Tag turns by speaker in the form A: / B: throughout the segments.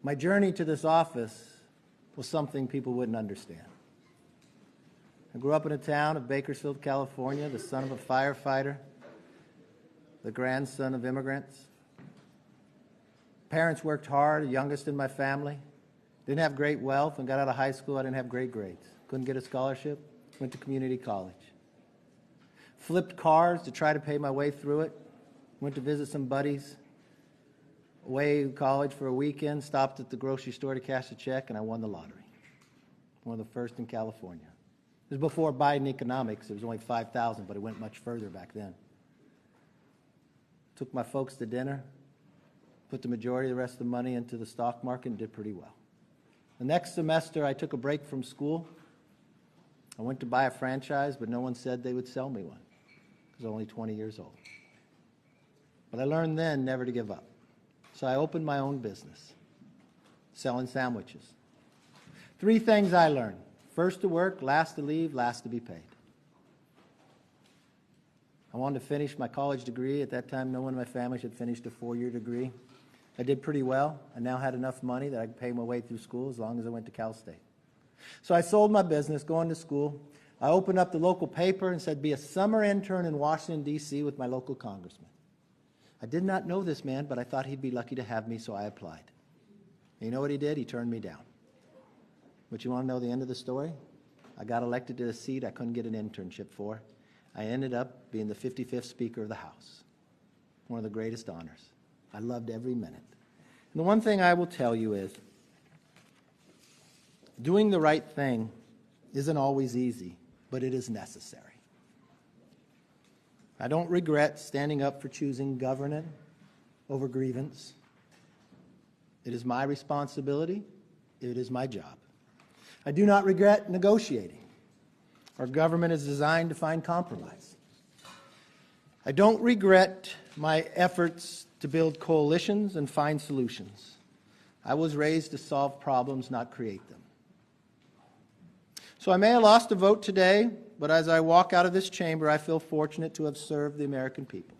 A: My journey to this office was something people wouldn't understand. I grew up in a town of Bakersfield, California, the son of a firefighter, the grandson of immigrants. Parents worked hard, the youngest in my family. Didn't have great wealth. When I got out of high school, I didn't have great grades. Couldn't get a scholarship. Went to community college. Flipped cars to try to pay my way through it. Went to visit some buddies away in college for a weekend. Stopped at the grocery store to cash a check, and I won the lottery. One of the first in California. It was before Biden economics. It was only 5,000, but it went much further back then. Took my folks to dinner. Put the majority of the rest of the money into the stock market and did pretty well. The next semester, I took a break from school. I went to buy a franchise, but no one said they would sell me one because I was only 20 years old. But I learned then never to give up. So I opened my own business, selling sandwiches. 3 things I learned. First to work, last to leave, last to be paid. I wanted to finish my college degree. At that time, no one in my family had finished a 4-year degree. I did pretty well. I now had enough money that I could pay my way through school as long as I went to Cal State. So I sold my business, going to school. I opened up the local paper and said, be a summer intern in Washington, D.C. with my local congressman. I did not know this man, but I thought he'd be lucky to have me, so I applied. And you know what he did? He turned me down. But you want to know the end of the story? I got elected to a seat I couldn't get an internship for. I ended up being the 55th Speaker of the House. One of the greatest honors. I loved every minute. And the one thing I will tell you is, doing the right thing isn't always easy, but it is necessary. I don't regret standing up for choosing governance over grievance. It is my responsibility. It is my job. I do not regret negotiating. Our government is designed to find compromise. I don't regret my efforts to build coalitions and find solutions. I was raised to solve problems, not create them. So I may have lost a vote today, but as I walk out of this chamber, I feel fortunate to have served the American people.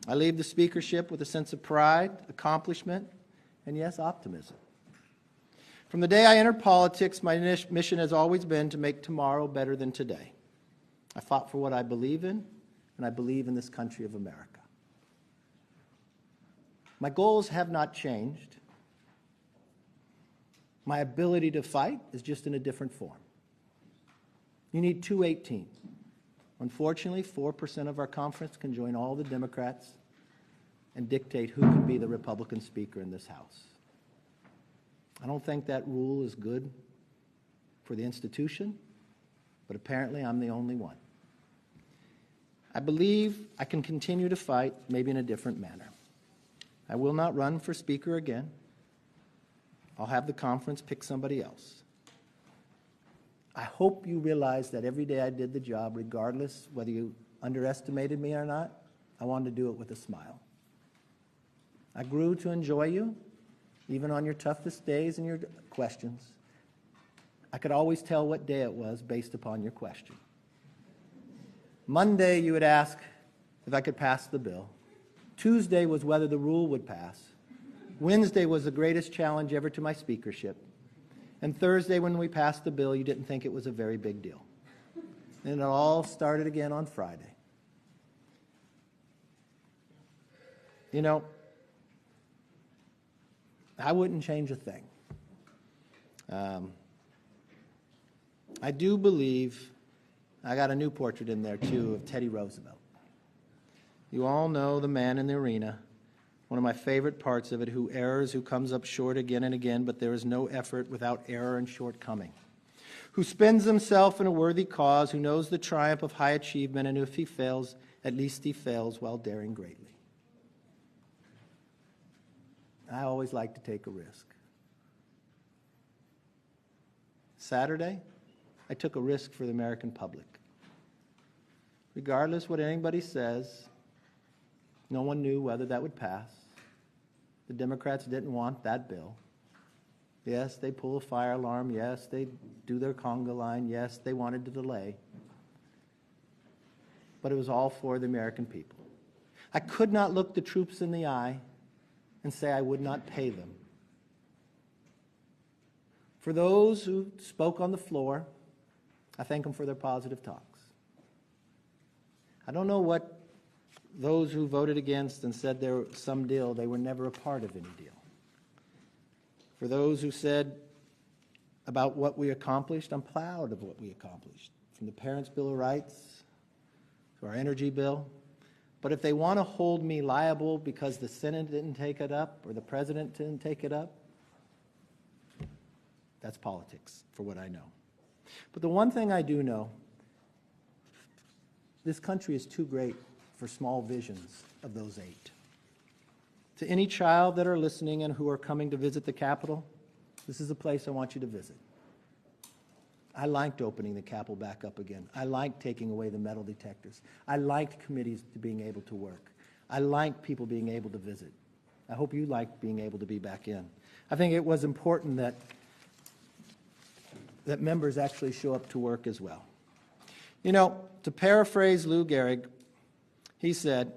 A: I leave the speakership with a sense of pride, accomplishment, and yes, optimism. From the day I entered politics, my mission has always been to make tomorrow better than today. I fought for what I believe in, and I believe in this country of America. My goals have not changed. My ability to fight is just in a different form. You need 218. Unfortunately, 4% of our conference can join all the Democrats and dictate who can be the Republican Speaker in this House. I don't think that rule is good for the institution, but apparently I'm the only one. I believe I can continue to fight, maybe in a different manner. I will not run for Speaker again. I'll have the conference pick somebody else. I hope you realize that every day I did the job, regardless whether you underestimated me or not, I wanted to do it with a smile. I grew to enjoy you, even on your toughest days and your questions. I could always tell what day it was based upon your question. Monday, you would ask if I could pass the bill. Tuesday was whether the rule would pass. Wednesday was the greatest challenge ever to my speakership. And Thursday, when we passed the bill, you didn't think it was a very big deal. And it all started again on Friday. You know, I wouldn't change a thing. I do believe, I got a new portrait in there too of Teddy Roosevelt. You all know the man in the arena, one of my favorite parts of it, who errs, who comes up short again and again, but there is no effort without error and shortcoming. Who spends himself in a worthy cause, who knows the triumph of high achievement, and if he fails, at least he fails while daring greatly. I always like to take a risk. Saturday, I took a risk for the American public. Regardless what anybody says, no one knew whether that would pass. The Democrats didn't want that bill. Yes, they pull a fire alarm. Yes, they do their conga line. Yes, they wanted to delay. But it was all for the American people. I could not look the troops in the eye and say I would not pay them. For those who spoke on the floor, I thank them for their positive talks. I don't know what those who voted against and said there was some deal, they were never a part of any deal. For those who said about what we accomplished, I'm proud of what we accomplished. From the Parents' Bill of Rights to our energy bill. But if they want to hold me liable because the Senate didn't take it up or the President didn't take it up, that's politics for what I know. But the one thing I do know, this country is too great for small visions of those 8. To any child that are listening and who are coming to visit the Capitol, this is a place I want you to visit. I liked opening the Capitol back up again. I liked taking away the metal detectors. I liked committees being able to work. I liked people being able to visit. I hope you liked being able to be back in. I think it was important that members actually show up to work as well. You know, to paraphrase Lou Gehrig, he said,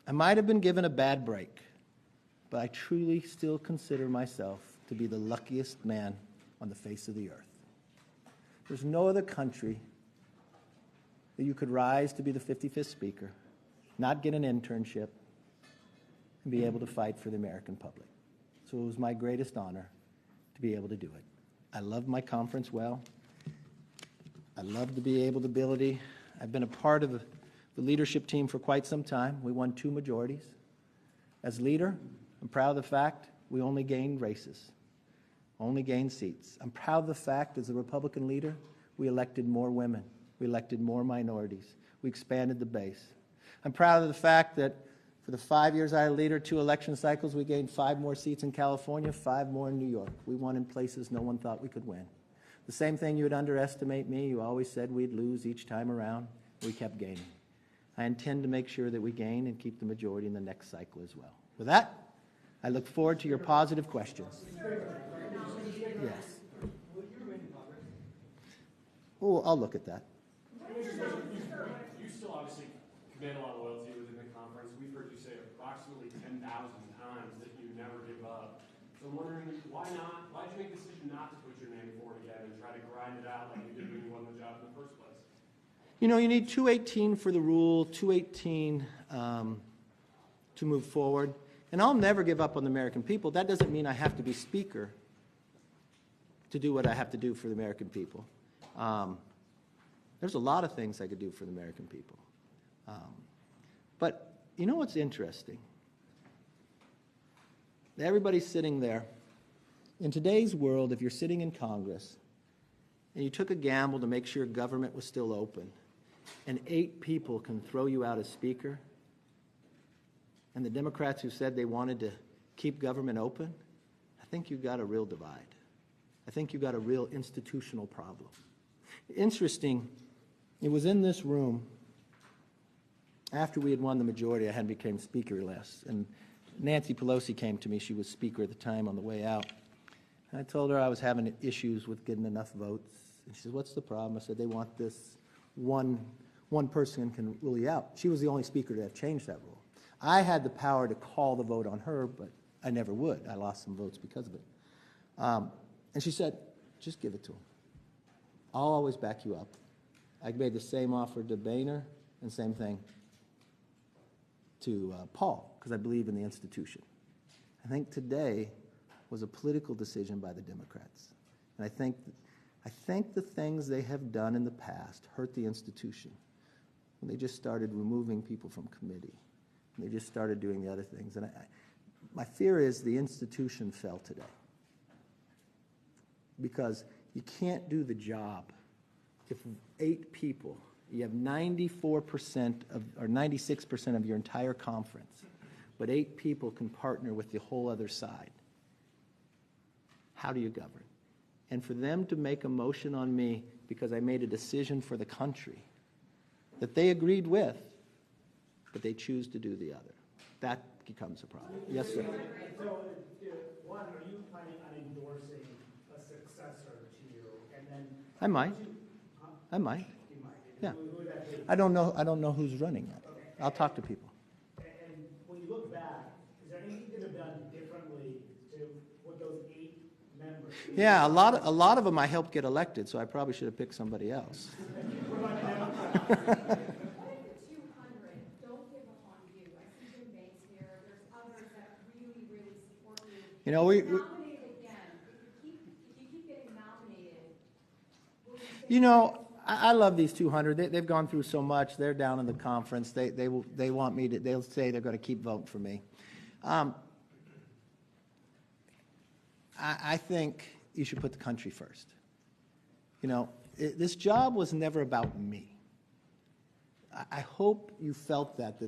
A: I might have been given a bad break, but I truly still consider myself to be the luckiest man on the face of the earth. There's no other country that you could rise to be the 55th Speaker, not get an internship, and be able to fight for the American public. So it was my greatest honor to be able to do it. I love my conference well. I love to be able to I've been a part of the leadership team for quite some time. We won 2 majorities. As leader, I'm proud of the fact we only gained races, only gained seats. I'm proud of the fact as a Republican leader, we elected more women. We elected more minorities. We expanded the base. I'm proud of the fact that for the 5 years I was leader, 2 election cycles, we gained 5 more seats in California, 5 more in New York. We won in places no one thought we could win. The same thing, you would underestimate me. You always said we'd lose each time around. We kept gaining. I intend to make sure that we gain and keep the majority in the next cycle as well. With that, I look forward to your positive questions. Yes. Oh, I'll look at that.
B: You still obviously command a lot of loyalty within the conference. We've heard you say approximately 10,000 times that you never give up. So I'm wondering, why not? Why did you make the decision not to put your name forward again and try to grind it out like you did when you won the job in the first place?
A: You know, you need 218 for the rule, 218 to move forward. And I'll never give up on the American people. That doesn't mean I have to be Speaker to do what I have to do for the American people. There's a lot of things I could do for the American people. But you know what's interesting? Everybody's sitting there. In today's world, if you're sitting in Congress and you took a gamble to make sure government was still open, and 8 people can throw you out as Speaker, and the Democrats who said they wanted to keep government open, I think you've got a real divide. I think you've got a real institutional problem. Interesting, it was in this room, after we had won the majority, I hadn't become Speaker last, and Nancy Pelosi came to me. She was Speaker at the time on the way out. And I told her I was having issues with getting enough votes. And she said, what's the problem? I said, they want this one person can rule you out. She was the only Speaker to have changed that rule. I had the power to call the vote on her, but I never would. I lost some votes because of it. And she said, just give it to him. I'll always back you up. I made the same offer to Boehner and same thing to Paul, because I believe in the institution. I think today was a political decision by the Democrats. And I think the things they have done in the past hurt the institution. When they just started removing people from committee. And they just started doing the other things. And my fear is the institution fell today. Because you can't do the job if 8 people, you have 94% or 96% of your entire conference, but 8 people can partner with the whole other side. How do you govern? And for them to make a motion on me because I made a decision for the country that they agreed with, but they choose to do the other, that becomes a problem. Yes, sir.
C: So, one, are you planning on endorsing a successor to you? And then
A: I might. I might.
C: You might.
A: Yeah.
C: Who would that be?
A: I don't know who's running yet.
C: Okay.
A: I'll talk to people.
C: And when you look back, is there anything you could have done
A: Yeah, a lot of them I helped get elected, so I probably should have picked somebody else.
D: What if the 200 don't give up on you? I see Jim Banks here. There's others that really, really support you.
A: You know,
D: Nominated again. If you keep getting nominated, will you stay?
A: you know, I love these 200. They've gone through so much. They're down in the conference. They want me to. They'll say they're going to keep voting for me. I think you should put the country first. You know, this job was never about me. I hope you felt that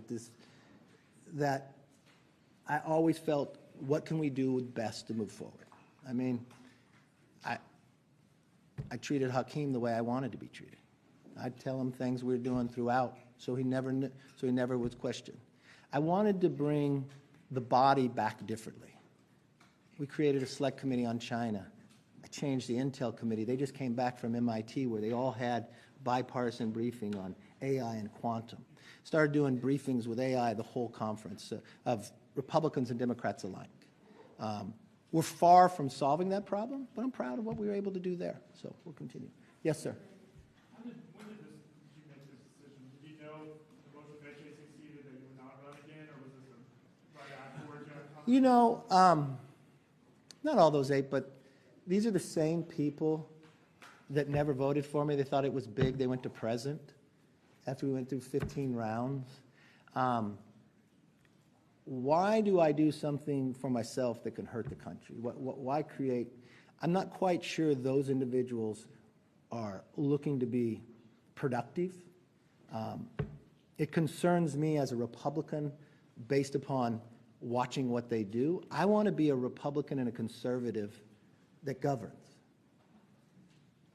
A: I always felt, what can we do best to move forward? I mean, I treated Hakeem the way I wanted to be treated. I'd tell him things we were doing throughout, so he never was questioned. I wanted to bring the body back differently. We created a select committee on China. I changed the Intel committee. They just came back from MIT where they all had bipartisan briefing on AI and quantum. Started doing briefings with AI the whole conference of Republicans and Democrats alike. We're far from solving that problem, but I'm proud of what we were able to do there. So we'll continue. Yes, sir.
E: When did you make this decision? Did you know the motion eventually succeeded that you would not run again, or was this right afterwards?
A: You know, not all those 8, but these are the same people that never voted for me. They thought it was big. They went to present after we went through 15 rounds. Why do I do something for myself that can hurt the country? Why create? I'm not quite sure those individuals are looking to be productive. It concerns me as a Republican based upon watching what they do. I want to be a Republican and a conservative that governs.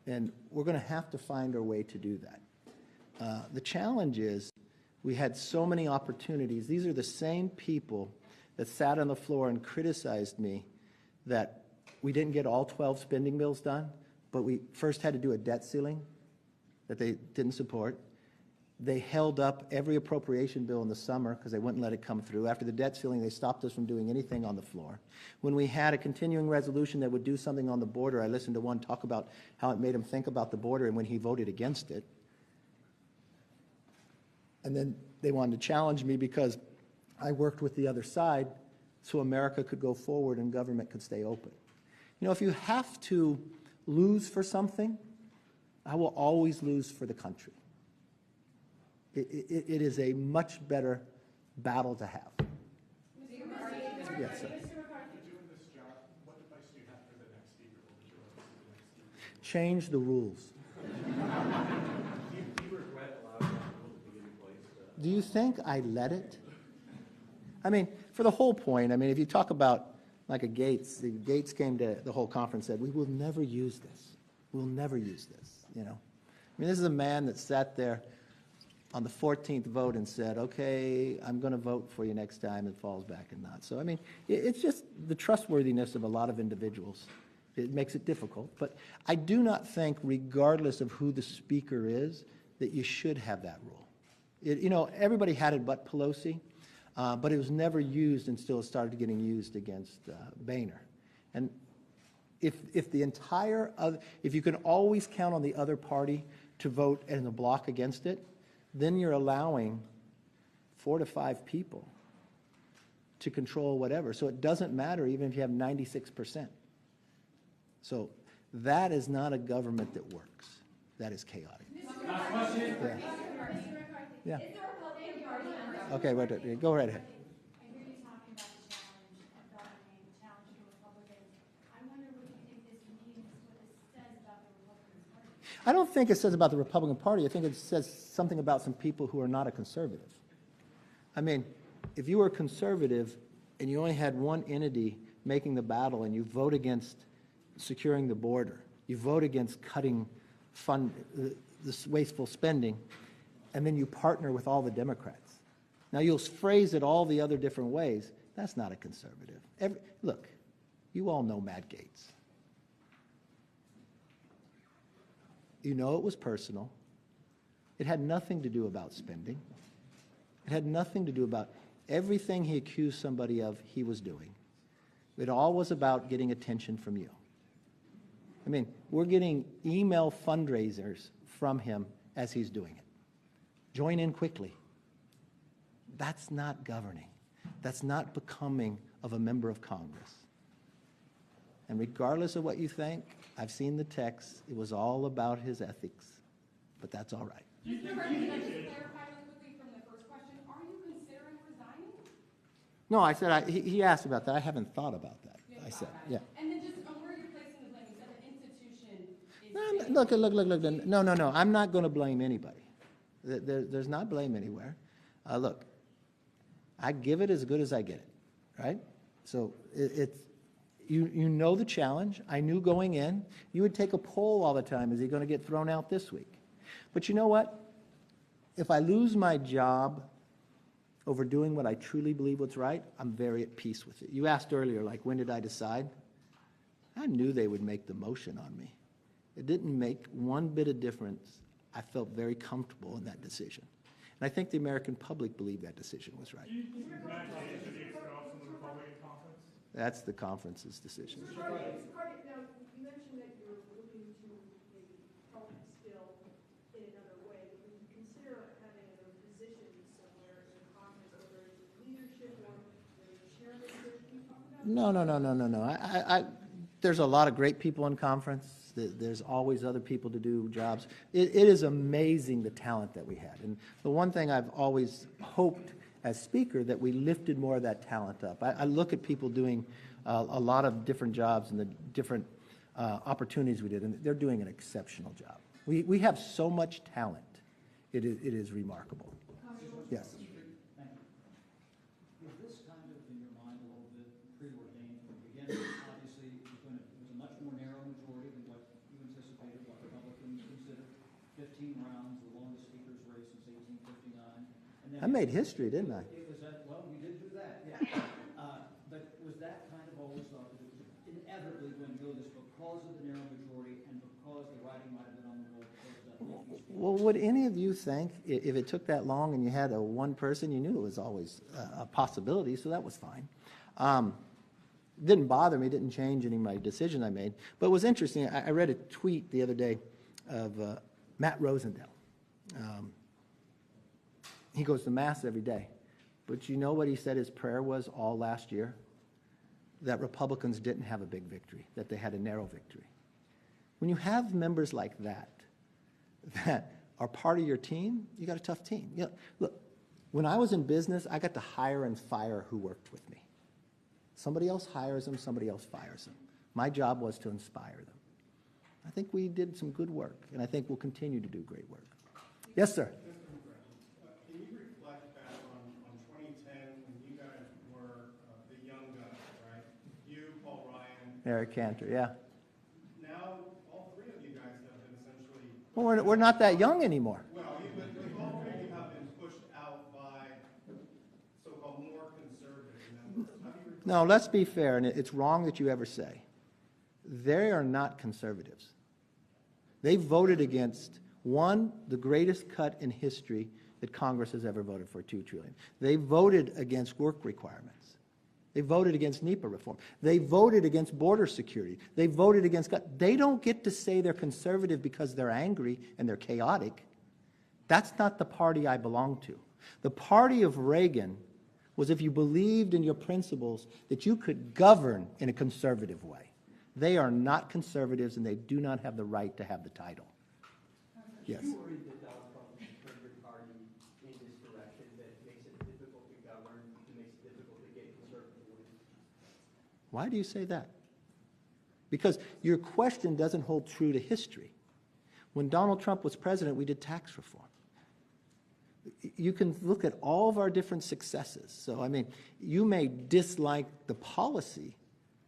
A: And we're going to have to find our way to do that. The challenge is we had so many opportunities. These are the same people that sat on the floor and criticized me that we didn't get all 12 spending bills done, but we first had to do a debt ceiling that they didn't support. They held up every appropriation bill in the summer because they wouldn't let it come through. After the debt ceiling, they stopped us from doing anything on the floor. When we had a continuing resolution that would do something on the border, I listened to one talk about how it made him think about the border and when he voted against it. And then they wanted to challenge me because I worked with the other side so America could go forward and government could stay open. You know, if you have to lose for something, I will always lose for the country. It is a much better battle to have. Yes, sir.
E: Doing this job, what advice do you have for the next speaker? What would you like to see the next speaker?
A: Change the rules.
F: Do you regret allowing that rule to be in place?
A: Do you think I let it? I mean, for the whole point, I mean, if you talk about like a Gates, the Gates came to the whole conference and said, we will never use this. We'll never use this, you know. I mean, this is a man that sat there on the 14th vote and said, okay, I'm going to vote for you next time, and falls back and not. So, I mean, it's just the trustworthiness of a lot of individuals. It makes it difficult. But I do not think, regardless of who the speaker is, that you should have that rule. You know, everybody had it but Pelosi, but it was never used until it started getting used against Boehner. And if the entire other, if you can always count on the other party to vote in a block against it, then you're allowing 4 to 5 people to control whatever. So it doesn't matter even if you have 96%. So that is not a government that works. That is chaotic.
B: Last question.
A: Yeah.
D: Is the Republican Party under?
A: Okay, go right ahead.
D: I hear you talking about the challenge of governing, the challenge to Republicans. I wonder what you think this means, what this says about the Republican Party.
A: I don't think it says about the Republican Party. I think it says something about some people who are not a conservative. I mean, if you were a conservative and you only had one entity making the battle and you vote against securing the border, you vote against cutting this wasteful spending, and then you partner with all the Democrats. Now, you'll phrase it all the other different ways. That's not a conservative. Look, you all know Matt Gaetz. You know it was personal. It had nothing to do about spending. It had nothing to do about everything he accused somebody of he was doing. It all was about getting attention from you. I mean, we're getting email fundraisers from him as he's doing it. Join in quickly. That's not governing. That's not becoming of a member of Congress. And regardless of what you think, I've seen the text. It was all about his ethics, but that's all right.
G: Mr. Murphy, can I just clarify really quickly from the first question? Are you considering resigning?
A: No, I said, he asked about that. I haven't thought about that. I said, yeah.
G: And then just on where you're placing the blame, you said the institution is.
A: Look. No. I'm not going to blame anybody. There's not blame anywhere. Look, I give it as good as I get it, right? So you know the challenge. I knew going in. You would take a poll all the time. Is he going to get thrown out this week? But you know what? If I lose my job over doing what I truly believe what's right, I'm very at peace with it. You asked earlier, like, when did I decide? I knew they would make the motion on me. It didn't make one bit of difference. I felt very comfortable in that decision. And I think the American public believed that decision was right. That's the conference's decision.
H: Mr. Carty, now, you mentioned that you're looking to maybe help instill in another way. Would you consider having another position somewhere in Congress, whether it's leadership or the chairmanship? Can you talk about that?
A: No. There's a lot of great people in conference. There's always other people to do jobs. It is amazing the talent that we had. And the one thing I've always hoped as Speaker that we lifted more of that talent up. I look at people doing a lot of different jobs and the different opportunities we did, and they're doing an exceptional job. We have so much talent. It is remarkable. Yes.
I: Was this kind of in your mind a little bit preordained from the beginning? Obviously, it was a much more narrow majority than what you anticipated, what Republicans considered. 15 rounds, the longest speaker's race since 1859. And then
A: I made history, didn't I?
I: It was that, well, you did do that, yeah. But was that kind of always thought that it was inevitably going to go this because of the narrow majority and because the writing might have been on the wall?
A: Well, would any of you think if it took that long and you had one person, you knew it was always a possibility, so that was fine. Didn't bother me, didn't change any of my decision I made. But it was interesting. I read a tweet the other day of Matt Rosendale. He goes to Mass every day. But you know what he said his prayer was all last year? That Republicans didn't have a big victory, that they had a narrow victory. When you have members like that are part of your team, you got a tough team. You know, look, when I was in business, I got to hire and fire who worked with me. Somebody else hires them, somebody else fires them. My job was to inspire them. I think we did some good work, and I think we'll continue to do great work. Yes, sir.
J: Can you reflect back on 2010 when you guys were the young guys, right? You, Paul Ryan.
A: Eric Cantor, yeah.
J: Now, all three of you guys have been essentially...
A: Well, we're not that young anymore.
J: Well, all three of you have been pushed out by so-called more conservative members. How do you reflect?
A: No, let's be fair, and it's wrong that you ever say. They are not conservatives. They voted against, one, the greatest cut in history that Congress has ever voted for, $2 trillion. They voted against work requirements. They voted against NEPA reform. They voted against border security. They voted against... They don't get to say they're conservative because they're angry and they're chaotic. That's not the party I belong to. The party of Reagan was if you believed in your principles that you could govern in a conservative way. They are not conservatives, and they do not have the right to have the title. Yes.
F: You worried that Donald Trump will turn your party in this direction that makes it difficult to govern, that makes it difficult to get conservative wins?
A: Why do you say that? Because your question doesn't hold true to history. When Donald Trump was president, we did tax reform. You can look at all of our different successes. So, I mean, you may dislike the policy,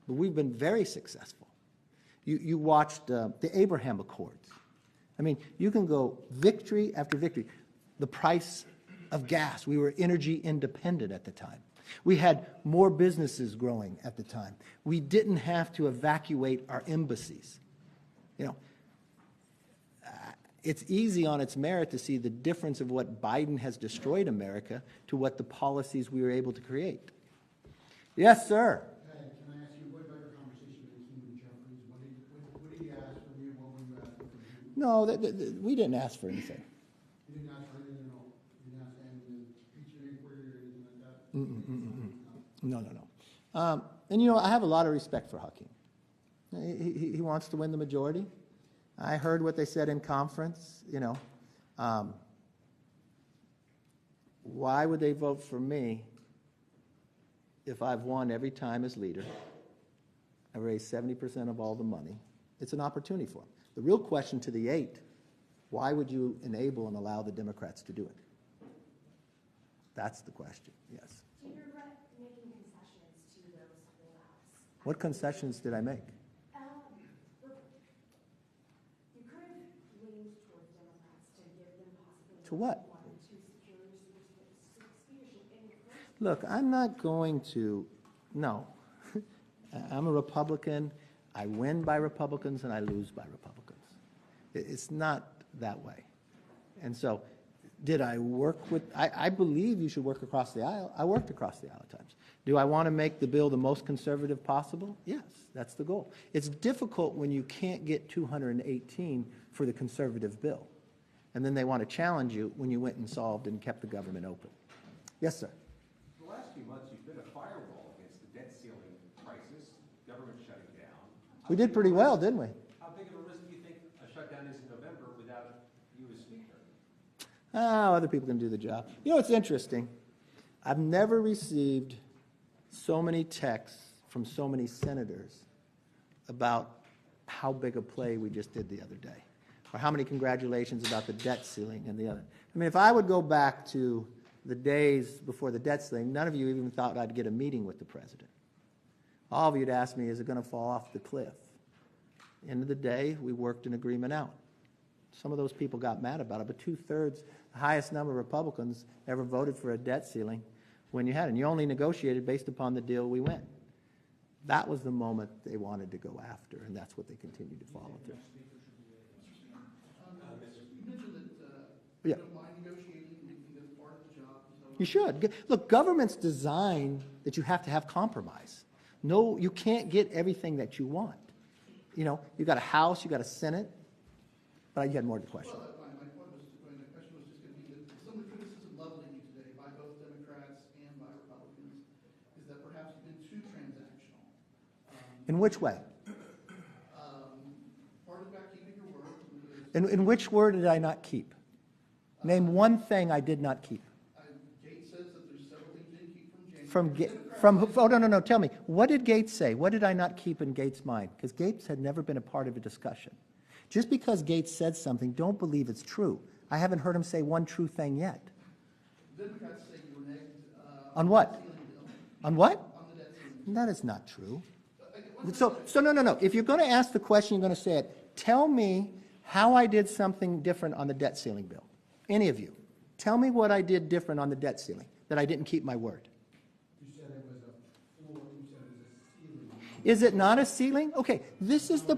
A: but we've been very successful. You watched the Abraham Accords. I mean, you can go victory after victory. The price of gas, we were energy independent at the time. We had more businesses growing at the time. We didn't have to evacuate our embassies. You know, it's easy on its merit to see the difference of what Biden has destroyed America to what the policies we were able to create. Yes, sir.
K: Can I ask you, what about your conversation with King and Jeffries? What did you ask
A: No, we didn't ask for anything.
K: You didn't ask for anything at all? You didn't ask any impeachment inquiry or anything like that?
A: No, no, no. And, you know, I have a lot of respect for Hakeem. He wants to win the majority. I heard what they said in conference, you know. Why would they vote for me if I've won every time as leader? I raised 70% of all the money. It's an opportunity for them. The real question to the 8, why would you enable and allow the Democrats to do it? That's the question, yes.
D: Do you regret making concessions to those holdouts?
A: What concessions did I make?
D: You could have leaned towards Democrats to give them possibly
A: To what?
D: one or two secure speakership in the first.
A: Look, I'm not going to, no. I'm a Republican. I win by Republicans and I lose by Republicans. It's not that way. And so, did I work with, I believe you should work across the aisle. I worked across the aisle at times. Do I want to make the bill the most conservative possible? Yes, that's the goal. It's difficult when you can't get 218 for the conservative bill. And then they want to challenge you when you went and solved and kept the government open. Yes, sir.
L: For the last few months, you've been a firewall against the debt ceiling crisis, government shutting down.
A: We did pretty well, didn't we?
L: How big of a risk do you think a shutdown is in November without you as speaker?
A: Oh, other people can do the job. You know, it's interesting. I've never received so many texts from so many senators about how big a play we just did the other day, or how many congratulations about the debt ceiling and the other. I mean, if I would go back to the days before the debt ceiling, none of you even thought I'd get a meeting with the president. All of you'd ask me, is it going to fall off the cliff? End of the day, we worked an agreement out. Some of those people got mad about it, but 2/3, the highest number of Republicans ever voted for a debt ceiling when you had it. And you only negotiated based upon the deal we went. That was the moment they wanted to go after, and that's what they continued to follow through.
K: You mentioned that
A: Yeah.
K: you don't mind negotiating, you think that's part of the job. So
A: You should. Look, government's designed that you have to have compromise. No, you can't get everything that you want. You know, you got a House, you got a Senate, but you had more to the question.
K: Well, my point was, my question was just going to be that some of the criticism leveled at you today by both Democrats and by Republicans is that perhaps you've been too transactional.
A: In which way?
K: Part about keeping your word.
A: In which word did I not keep? Name one thing I did not keep.
K: Gates says that there's several things you didn't keep from January.
A: Oh, no, tell me. What did Gates say? What did I not keep in Gates' mind? Because Gates had never been a part of a discussion. Just because Gates said something, don't believe it's true. I haven't heard him say one true thing yet.
K: Democrats say you reneged
A: On what?
K: the debt ceiling bill.
A: On what?
K: On the debt ceiling.
A: That is not true. So no. If you're going to ask the question, you're going to say it. Tell me how I did something different on the debt ceiling bill. Any of you. Tell me what I did different on the debt ceiling, that I didn't keep my word.
K: You said it was a floor, you said it was a ceiling.
A: Is it not a ceiling? Okay, this is the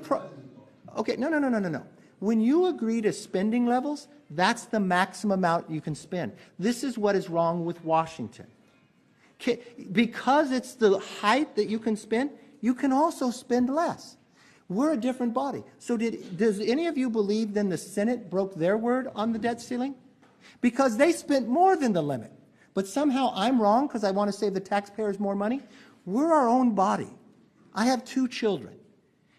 A: Okay, no. When you agree to spending levels, that's the maximum amount you can spend. This is what is wrong with Washington. Because it's the height that you can spend, you can also spend less. We're a different body. So does any of you believe then the Senate broke their word on the debt ceiling? Because they spent more than the limit. But somehow I'm wrong because I want to save the taxpayers more money? We're our own body. I have 2 children.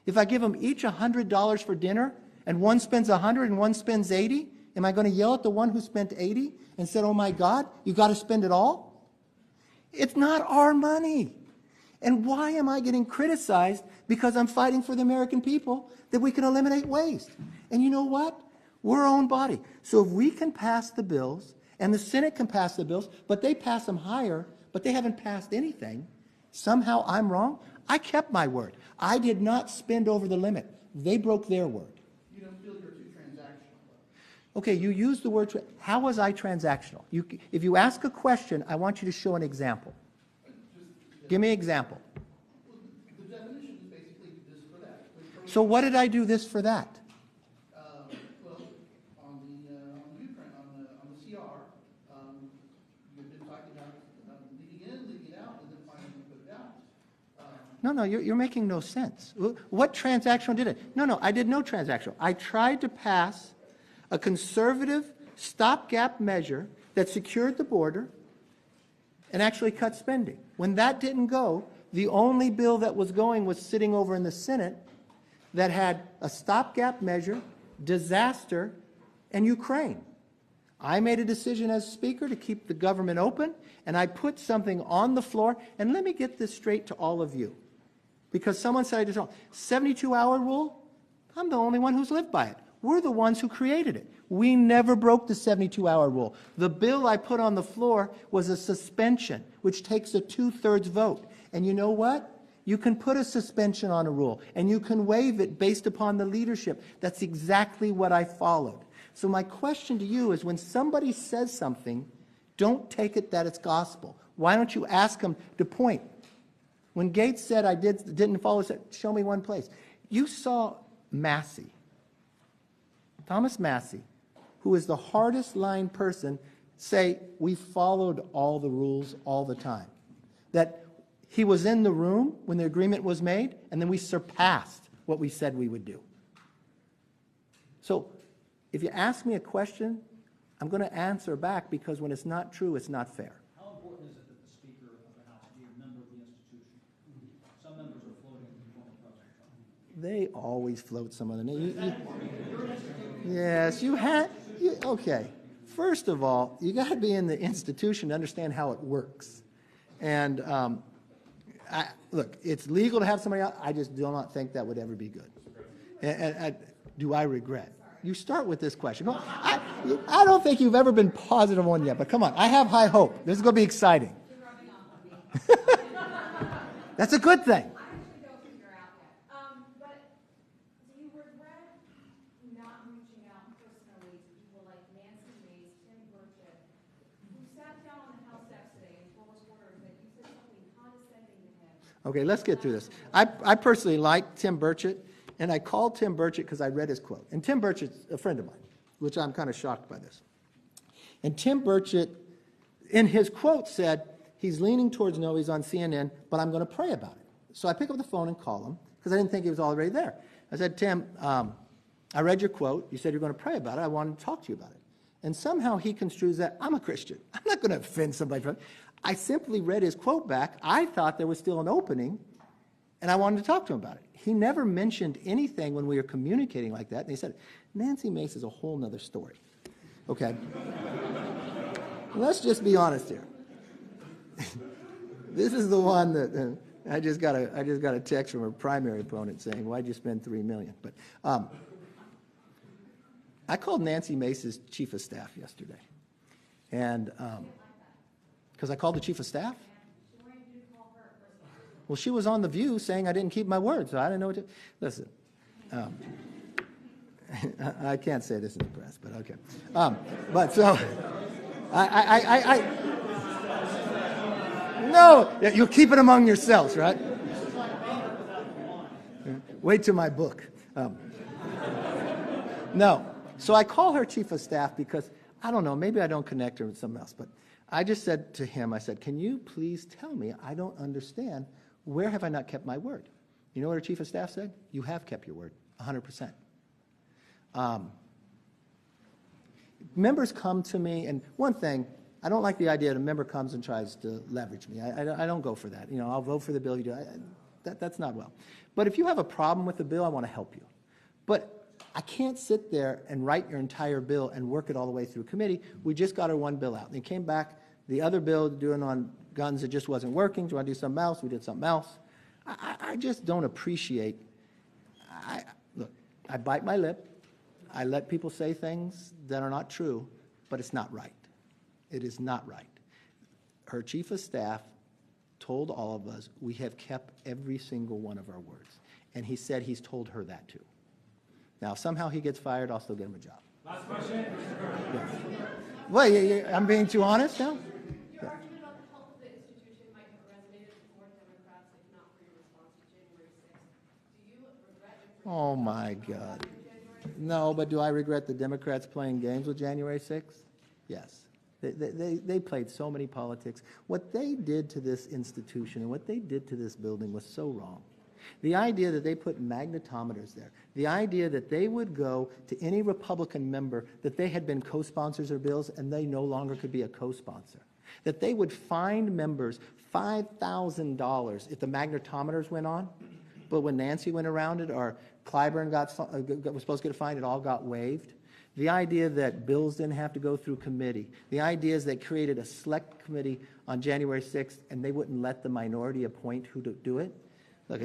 A: If I give them each $100 for dinner and one spends $100 and one spends $80, am I going to yell at the one who spent $80 and said, oh my God, you got to spend it all? It's not our money. And why am I getting criticized because I'm fighting for the American people that we can eliminate waste? And you know what? We're our own body. So if we can pass the bills, and the Senate can pass the bills, but they pass them higher, but they haven't passed anything, somehow I'm wrong? I kept my word. I did not spend over the limit. They broke their word.
K: You don't feel you're too transactional, though.
A: Okay, you used the word, how was I transactional? If you ask a question, I want you to show an example. Give me an example.
K: Well, the definition is basically this for that.
A: So what did I do this for that?
K: Well, on the Ukraine, on the CR, you've been talking about leaving in, leaving out, and then finally you put it out.
A: No, you're making no sense. What transactional did it? No, I did no transactional. I tried to pass a conservative stopgap measure that secured the border and actually cut spending. When that didn't go, the only bill that was going was sitting over in the Senate that had a stopgap measure, disaster, and Ukraine. I made a decision as Speaker to keep the government open, and I put something on the floor. And let me get this straight to all of you, because someone said I did wrong. 72-hour rule, I'm the only one who's lived by it. We're the ones who created it. We never broke the 72-hour rule. The bill I put on the floor was a suspension, which takes a 2/3 vote. And you know what? You can put a suspension on a rule, and you can waive it based upon the leadership. That's exactly what I followed. So my question to you is, when somebody says something, don't take it that it's gospel. Why don't you ask them to point? When Gates said I didn't follow, said, show me one place. You saw Massey, Thomas Massey, who is the hardest line person, say we followed all the rules all the time. That he was in the room when the agreement was made, and then we surpassed what we said we would do. So if you ask me a question, I'm going to answer back, because when it's not true, it's not fair.
I: How important is it that the Speaker of the House be a member of the institution? Some members are floating in former President Trump.
A: They always float some other name. Yes, you had. Okay. First of all, you got to be in the institution to understand how it works. And look, it's legal to have somebody else. I just do not think that would ever be good. And do I regret? You start with this question. No, I don't think you've ever been positive on yet, but come on. I have high hope. This is going to be exciting. That's a good thing.
G: I actually don't think you're out yet. But do you regret not reaching out personally to people like Nancy Mace, Tim Burchett, who sat down on the House steps today and told reporters that you said something condescending to him?
A: Okay, let's get through this. I personally like Tim Burchett, and I called Tim Burchett because I read his quote. And Tim Burchett's a friend of mine, which I'm kind of shocked by this. And Tim Burchett, in his quote, said, he's leaning towards no, he's on CNN, but I'm going to pray about it. So I pick up the phone and call him, because I didn't think he was already there. I said, Tim, I read your quote. You said you're going to pray about it. I wanted to talk to you about it. And somehow he construes that, I'm a Christian. I'm not going to offend somebody. I simply read his quote back. I thought there was still an opening, and I wanted to talk to him about it. He never mentioned anything when we were communicating like that. And he said, Nancy Mace is a whole nother story. Okay. Let's just be honest here. This is the one that I just got a text from a primary opponent saying, why'd you spend $3 million? But I called Nancy Mace's chief of staff yesterday. And because I called the chief of staff? Well, she was on The View saying I didn't keep my word, so I didn't know what to... Listen, I can't say this in the press, but okay. But so, no, you'll keep it among yourselves, right? Wait till my book. No. So I call her chief of staff because, I don't know, maybe I don't connect her with something else, but I just said to him, I said, can you please tell me, I don't understand, where have I not kept my word? You know what her chief of staff said? You have kept your word, 100%. Members come to me, and one thing, I don't like the idea that a member comes and tries to leverage me. I don't go for that. You know, I'll vote for the bill you do. That's not well. But if you have a problem with the bill, I want to help you. But I can't sit there and write your entire bill and work it all the way through committee. We just got our one bill out. And it came back, the other bill doing on guns, it just wasn't working. Do you want to do something else? We did something else. I just don't appreciate, look, I bite my lip. I let people say things that are not true, but it's not right. It is not right. Her chief of staff told all of us we have kept every single one of our words. And he said he's told her that too. Now, if somehow he gets fired, I'll still get him a job.
B: Last question.
A: Yeah. Well, I'm being too honest now?
G: Your argument about the health of the institution might have resonated with more Democrats, if not for your response to January 6th. Do you regret it?
A: Oh, my God. No, but do I regret the Democrats playing games with January 6th? Yes. They played so many politics. What they did to this institution and what they did to this building was so wrong. The idea that they put magnetometers there, the idea that they would go to any Republican member that they had been co-sponsors of bills and they no longer could be a co-sponsor, that they would find members $5,000 if the magnetometers went on, but when Nancy went around it or Clyburn was supposed to get a fine, it all got waived. The idea that bills didn't have to go through committee. The idea is they created a select committee on January 6th and they wouldn't let the minority appoint who to do it. Look,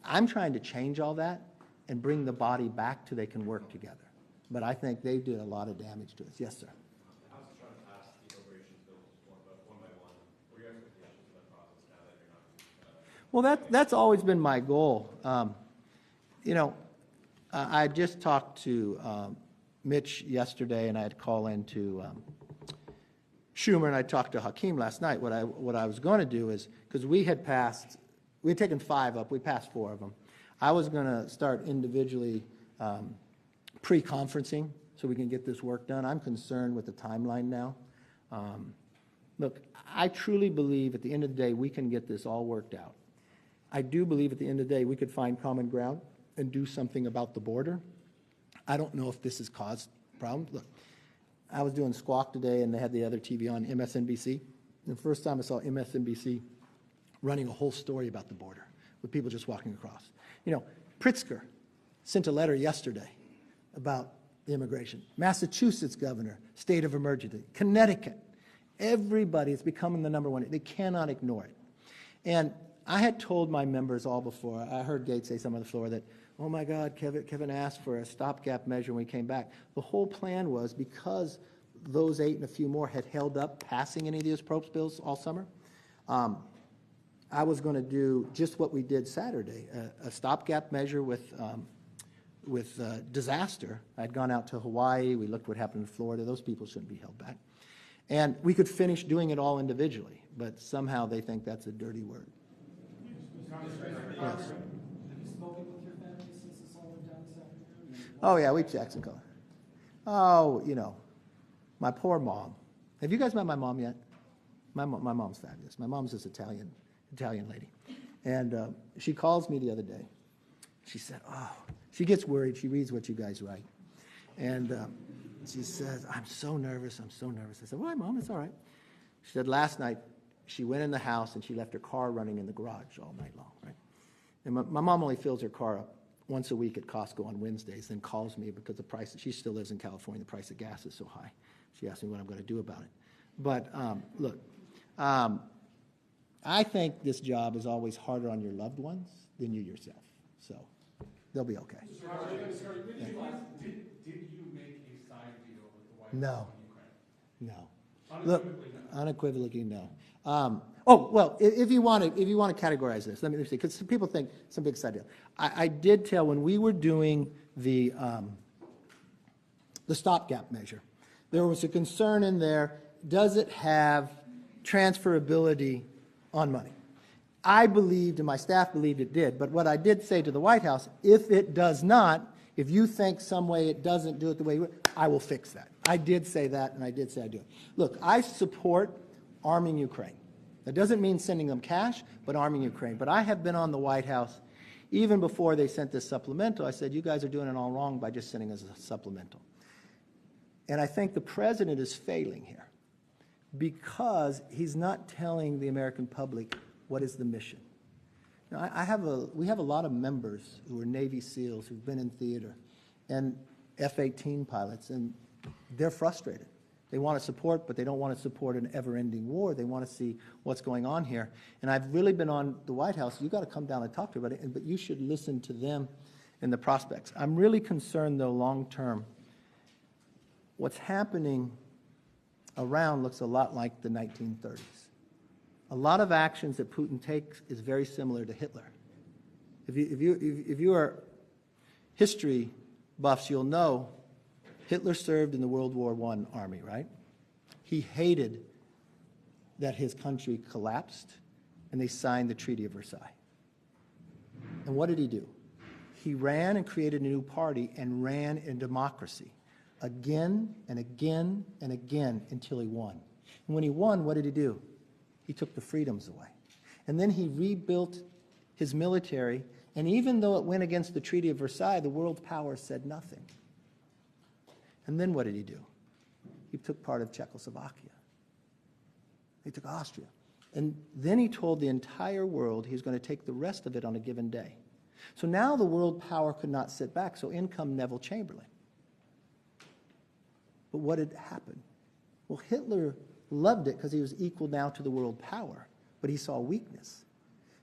A: I'm trying to change all that and bring the body back to they can work together. But I think they did a lot of damage to us. Yes, sir.
L: The House is trying to pass the immigration bills one by one. What are your expectations for that process now that you're not?
A: Well, that's always been my goal. I just talked to Mitch yesterday, and I had to call in to Schumer, and I talked to Hakeem last night. What I was going to do is, because we had taken 5 up, we passed 4 of them. I was going to start individually pre-conferencing so we can get this work done. I'm concerned with the timeline now. Look, I truly believe at the end of the day we can get this all worked out. I do believe at the end of the day we could find common ground and do something about the border. I don't know if this has caused problems. Look, I was doing Squawk today, and they had the other TV on, MSNBC. The first time I saw MSNBC running a whole story about the border with people just walking across. Pritzker sent a letter yesterday about the immigration. Massachusetts governor, state of emergency. Connecticut. Everybody is becoming the number one. They cannot ignore it. And I had told my members all before, I heard Gates say some on the floor that, oh my God, Kevin asked for a stopgap measure when we came back. The whole plan was because those 8 and a few more had held up passing any of these approach bills all summer, I was going to do just what we did Saturday, a stopgap measure with disaster. I'd gone out to Hawaii. We looked what happened in Florida. Those people shouldn't be held back. And we could finish doing it all individually, but somehow they think that's a dirty word. Yes.
I: Have you spoken with your family since this all went down this afternoon?
A: Oh, yeah, we checked some color. Oh, my poor mom. Have you guys met my mom yet? My mom's fabulous. My mom's this Italian lady. And she calls me the other day. She said, she gets worried. She reads what you guys write. And she says, I'm so nervous. I said, why, Mom? It's all right. She said, last night, she went in the house and she left her car running in the garage all night long, right? And my mom only fills her car up once a week at Costco on Wednesdays, then calls me because the price, she still lives in California, the price of gas is so high. She asked me what I'm going to do about it. But look, I think this job is always harder on your loved ones than you yourself. So they'll be okay.
B: Did you make a side deal with the White House on Ukraine?
A: No. Look, unequivocally, no. Well, if you want to categorize this, let me see, because some people think some big side deal. I did tell when we were doing the stopgap measure, there was a concern in there, does it have transferability on money? I believed and my staff believed it did, but what I did say to the White House, if it does not, if you think some way it doesn't do it the way you would, I will fix that. I did say that, and I did say I do it. Look, I support arming Ukraine. That doesn't mean sending them cash, but arming Ukraine. But I have been on the White House even before they sent this supplemental. I said, you guys are doing it all wrong by just sending us a supplemental. And I think the president is failing here because he's not telling the American public what is the mission. Now, we have a lot of members who are Navy SEALs who've been in theater and F-18 pilots, and they're frustrated. They want to support, but they don't want to support an ever-ending war. They want to see what's going on here. And I've really been on the White House. You've got to come down and talk to everybody, but you should listen to them and the prospects. I'm really concerned, though, long-term. What's happening around looks a lot like the 1930s. A lot of actions that Putin takes is very similar to Hitler. If you are history buffs, you'll know Hitler served in the World War I army, right? He hated that his country collapsed, and they signed the Treaty of Versailles. And what did he do? He ran and created a new party and ran in democracy again and again and again until he won. And when he won, what did he do? He took the freedoms away. And then he rebuilt his military, and even though it went against the Treaty of Versailles, the world powers said nothing. And then what did he do? He took part of Czechoslovakia. He took Austria. And then he told the entire world he was going to take the rest of it on a given day. So now the world power could not sit back, so in come Neville Chamberlain. But what had happened? Well, Hitler loved it because he was equal now to the world power, but he saw weakness.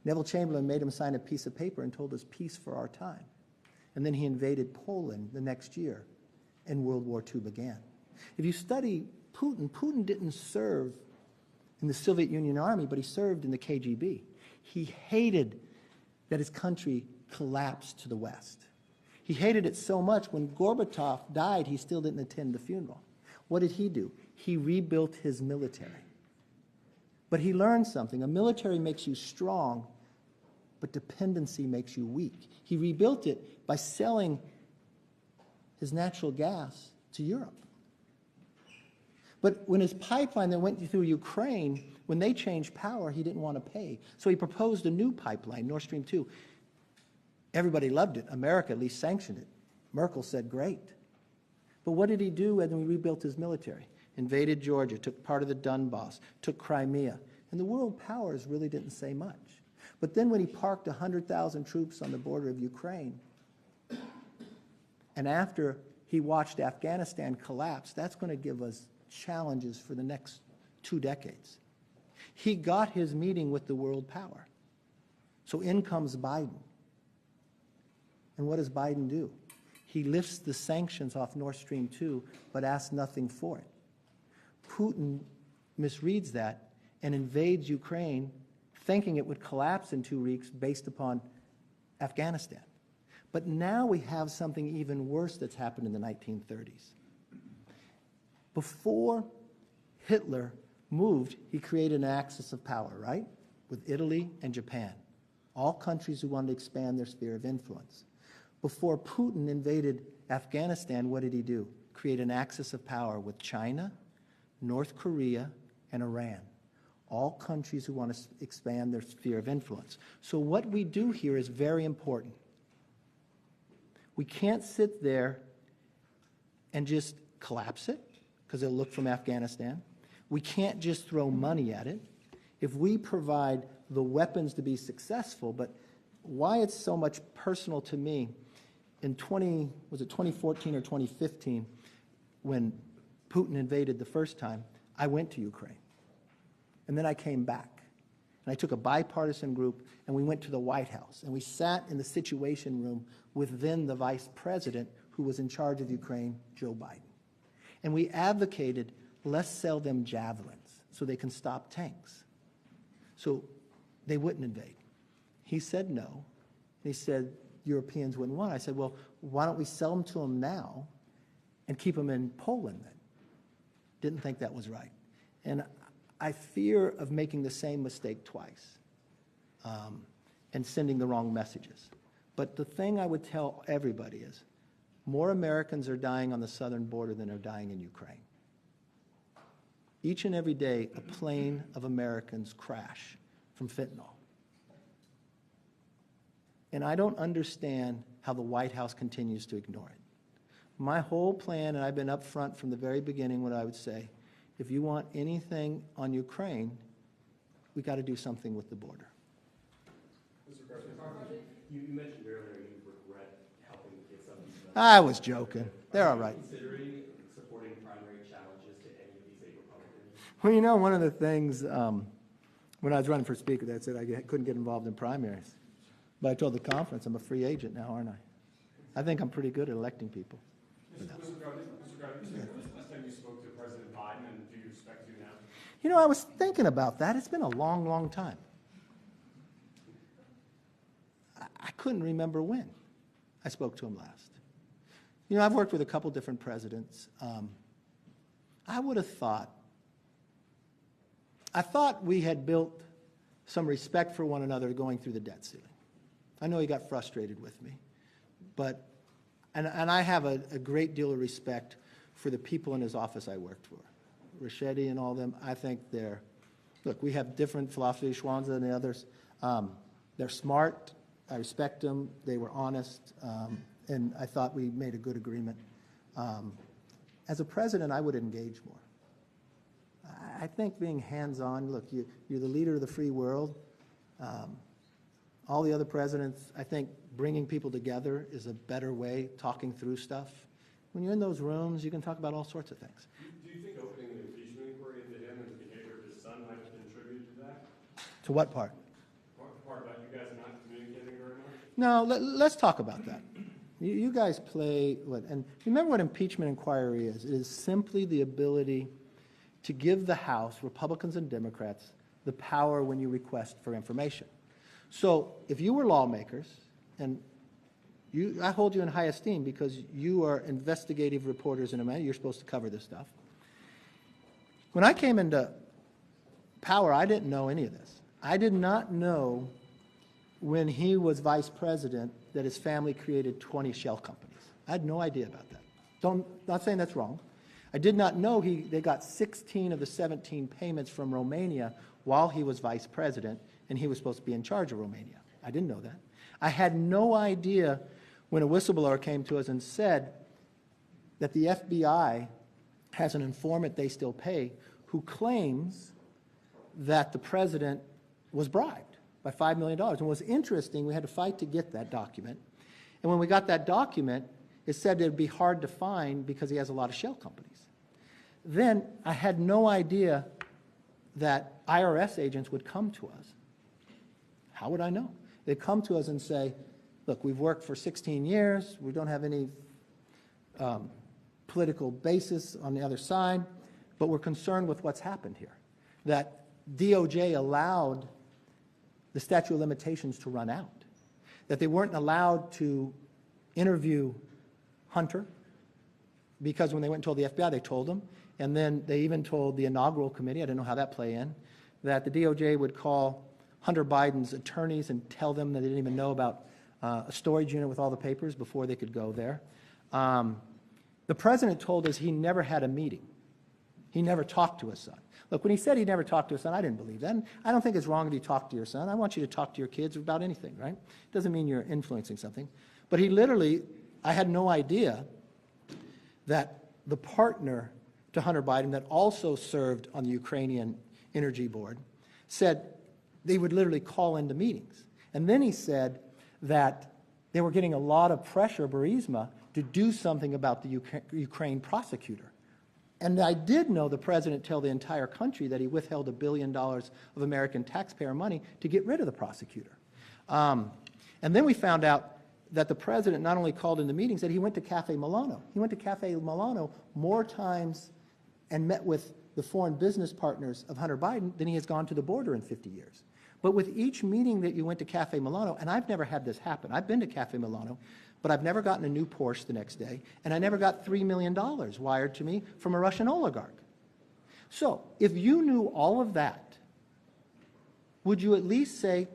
A: Neville Chamberlain made him sign a piece of paper and told us peace for our time. And then he invaded Poland the next year, and World War II began. If you study Putin, Putin didn't serve in the Soviet Union army, but he served in the KGB. He hated that his country collapsed to the West. He hated it so much when Gorbachev died, he still didn't attend the funeral. What did he do? He rebuilt his military. But he learned something. A military makes you strong, but dependency makes you weak. He rebuilt it by selling his natural gas to Europe. But when his pipeline that went through Ukraine, when they changed power, he didn't want to pay. So he proposed a new pipeline, Nord Stream 2. Everybody loved it. America at least sanctioned it. Merkel said, great. But what did he do when he rebuilt his military? Invaded Georgia, took part of the Donbass, took Crimea. And the world powers really didn't say much. But then when he parked 100,000 troops on the border of Ukraine, and after he watched Afghanistan collapse, that's going to give us challenges for the next 2 decades. He got his meeting with the world power. So in comes Biden. And what does Biden do? He lifts the sanctions off Nord Stream 2, but asks nothing for it. Putin misreads that and invades Ukraine, thinking it would collapse in 2 weeks based upon Afghanistan. But now we have something even worse that's happened in the 1930s. Before Hitler moved, he created an axis of power, right? With Italy and Japan, all countries who wanted to expand their sphere of influence. Before Putin invaded Afghanistan, what did he do? Create an axis of power with China, North Korea, and Iran, all countries who want to expand their sphere of influence. So what we do here is very important. We can't sit there and just collapse it, because it'll look from Afghanistan. We can't just throw money at it. If we provide the weapons to be successful, but why it's so much personal to me, in 2014 or 2015, when Putin invaded the first time, I went to Ukraine. And then I came back. And I took a bipartisan group, and we went to the White House. And we sat in the Situation Room with then the vice president who was in charge of Ukraine, Joe Biden. And we advocated, let's sell them javelins so they can stop tanks. So they wouldn't invade. He said no. He said Europeans wouldn't want it. I said, well, why don't we sell them to them now and keep them in Poland then? Didn't think that was right. And I fear of making the same mistake twice and sending the wrong messages. But the thing I would tell everybody is, more Americans are dying on the southern border than are dying in Ukraine. Each and every day, a plane of Americans crash from fentanyl. And I don't understand how the White House continues to ignore it. My whole plan, and I've been up front from the very beginning, what I would say, if you want anything on Ukraine, we got to do something with the border.
L: Mr. McCarthy, you mentioned earlier you regret helping get some of these.
A: I was joking. They're all right.
L: Considering supporting primary challenges to any of these 8 Republicans?
A: Well, you know, one of the things when I was running for Speaker, that said I couldn't get involved in primaries. But I told the conference I'm a free agent now, aren't I? I think I'm pretty good at electing people.
B: Mr. McCarthy, when was the last time you spoke to President Biden, and do you expect to now?
A: You know, I was thinking about that. It's been a long, long time. I couldn't remember when I spoke to him last. You know, I've worked with a couple different presidents. I would have thought, we had built some respect for one another going through the debt ceiling. I know he got frustrated with me, but, and I have a great deal of respect for the people in his office I worked for. Rachetti and all them, I think they're, look, we have different philosophy, Schwanza and the others. They're smart. I respect them. They were honest. And I thought we made a good agreement. As a president, I would engage more. I think being hands-on, look, you're the leader of the free world. All the other presidents, I think bringing people together is a better way, talking through stuff. When you're in those rooms, you can talk about all sorts of things.
B: Do you think opening an impeachment inquiry into him and the behavior of his son might have contributed to that?
A: To what part?
B: Part about you guys not communicating very much?
A: No, let's talk about that. You guys play, and remember what impeachment inquiry is. It is simply the ability to give the House, Republicans and Democrats, the power when you request for information. So if you were lawmakers, and I hold you in high esteem because you are investigative reporters in America, you're supposed to cover this stuff. When I came into power, I didn't know any of this. I did not know when he was vice president that his family created 20 shell companies. I had no idea about that. Not saying that's wrong. I did not know they got 16 of the 17 payments from Romania while he was vice president, and he was supposed to be in charge of Romania. I didn't know that. I had no idea when a whistleblower came to us and said that the FBI has an informant they still pay who claims that the president was bribed by $5 million. And what's interesting, we had to fight to get that document. And when we got that document, it said it would be hard to find because he has a lot of shell companies. Then I had no idea that IRS agents would come to us. How would I know? They'd come to us and say, look, we've worked for 16 years. We don't have any political basis on the other side, but we're concerned with what's happened here. That DOJ allowed the statute of limitations to run out. That they weren't allowed to interview Hunter because when they went and told the FBI, they told them. And then they even told the inaugural committee, I don't know how that play in, that the DOJ would call Hunter Biden's attorneys and tell them that they didn't even know about a storage unit with all the papers before they could go there. The president told us he never had a meeting. He never talked to his son. Look, when he said he never talked to his son, I didn't believe that. And I don't think it's wrong if you talk to your son. I want you to talk to your kids about anything, right? It doesn't mean you're influencing something. But he literally, I had no idea that the partner to Hunter Biden that also served on the Ukrainian Energy Board said they would literally call into meetings. And then he said that they were getting a lot of pressure, Burisma, to do something about the Ukraine prosecutor. And I did know the president tell the entire country that he withheld $1 billion of American taxpayer money to get rid of the prosecutor. And then we found out that the president not only called into meetings, that he went to Cafe Milano. He went to Cafe Milano more times and met with the foreign business partners of Hunter Biden than he has gone to the border in 50 years. But with each meeting that you went to Cafe Milano, and I've never had this happen. I've been to Cafe Milano, but I've never gotten a new Porsche the next day, and I never got $3 million wired to me from a Russian oligarch. So if you knew all of that, would you at least say,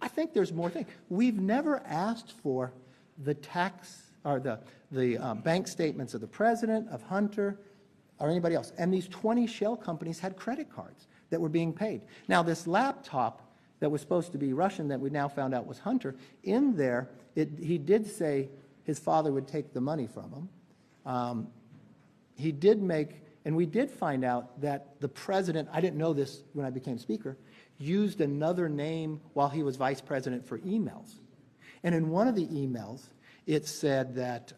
A: I think there's more things. We've never asked for the tax or the bank statements of the president, of Hunter, or anybody else. And these 20 shell companies had credit cards that were being paid. Now, this laptop that was supposed to be Russian that we now found out was Hunter, in there, he did say his father would take the money from him. He did make, and we did find out that the president, I didn't know this when I became speaker, used another name while he was vice president for emails. And in one of the emails, it said that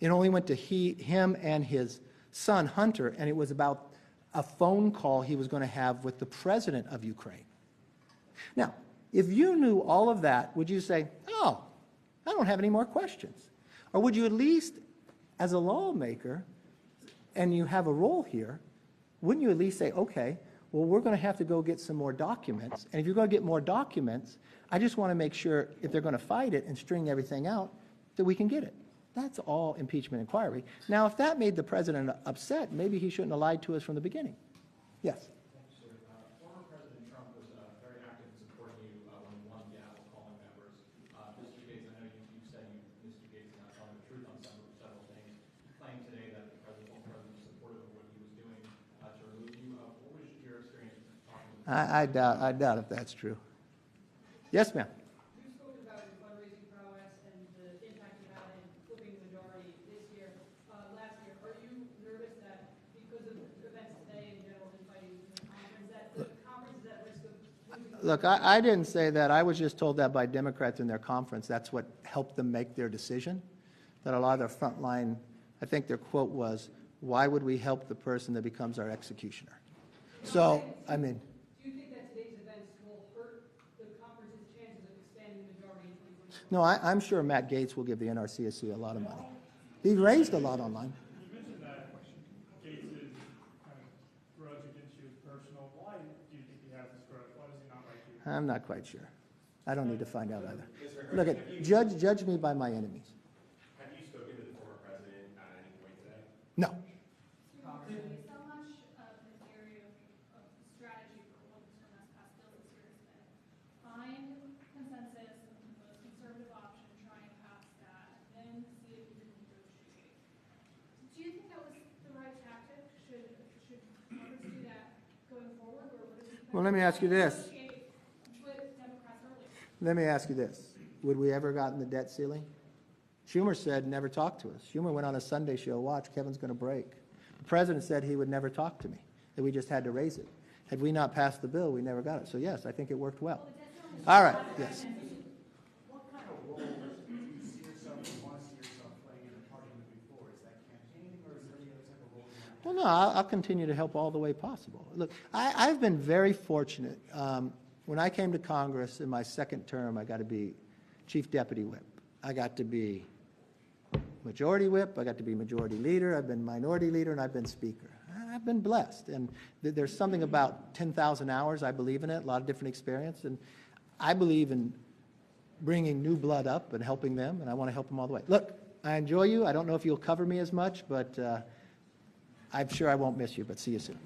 A: it only went to him and his son, Hunter, and it was about a phone call he was going to have with the president of Ukraine. Now, if you knew all of that, would you say, oh, I don't have any more questions? Or would you at least, as a lawmaker, and you have a role here, wouldn't you at least say, okay, well, we're going to have to go get some more documents. And if you're going to get more documents, I just want to make sure if they're going to fight it and string everything out, that we can get it. That's all impeachment inquiry. Now, if that made the president upset, maybe he shouldn't have lied to us from the beginning. Yes?
L: Former President Trump was very active in supporting you when you won the Apple calling members. Mr. Gates, I know you said Mr. Gates is not telling the truth on several
A: I doubt if that's true. Yes, ma'am.
M: You spoke about your fundraising prowess and the impact you had in flipping the majority this year, last year. Are you nervous that because of events today and general infighting in the conference, that the conference is at risk of losing?
A: Look, I didn't say that. I was just told that by Democrats in their conference. That's what helped them make their decision. That a lot of their frontline, I think their quote was, "Why would we help the person that becomes our executioner?" So, I mean.
M: Do you think that today's events will hurt the conference's chances of expanding the majority in 2024?
A: No, I'm sure Matt Gaetz will give the NRCSC a lot of money. He raised a lot online.
E: You mentioned that Gates' kind of grudge against you is personal. Why do you think he has this grudge? Why does he not like you?
A: I'm not quite sure. I don't need to find out either. Look, judge me by my enemies.
L: Have you spoken to the former president at any point today?
A: No.
D: So much of the area of strategy for what was from us past bills this year has been find consensus on the most conservative option, try and pass that, and then see if we can negotiate. Do you think that was the right tactic? Should Congress do that going forward, or would it be
A: Well, let me ask you this.
D: negotiate with Democrats earlier?
A: Let me ask you this. Would we ever gotten the debt ceiling? Schumer said never talk to us. Schumer went on a Sunday show, watch, Kevin's going to break. The president said he would never talk to me, that we just had to raise it. Had we not passed the bill, we never got it. So yes, I think it worked well. All right, yes.
C: What kind of role do you see yourself or want to see yourself playing in the party moving forward? Is that campaigning or is there any other type of role you want?
A: Well, no, I'll continue to help all the way possible. Look, I've been very fortunate. When I came to Congress in my second term, I got to be Chief Deputy Whip. I got to be Majority Whip. I got to be Majority Leader. I've been Minority Leader, and I've been Speaker. I've been blessed. And there's something about 10,000 hours. I believe in it, a lot of different experience. And I believe in bringing new blood up and helping them, and I want to help them all the way. Look, I enjoy you. I don't know if you'll cover me as much, but I'm sure I won't miss you, but see you soon.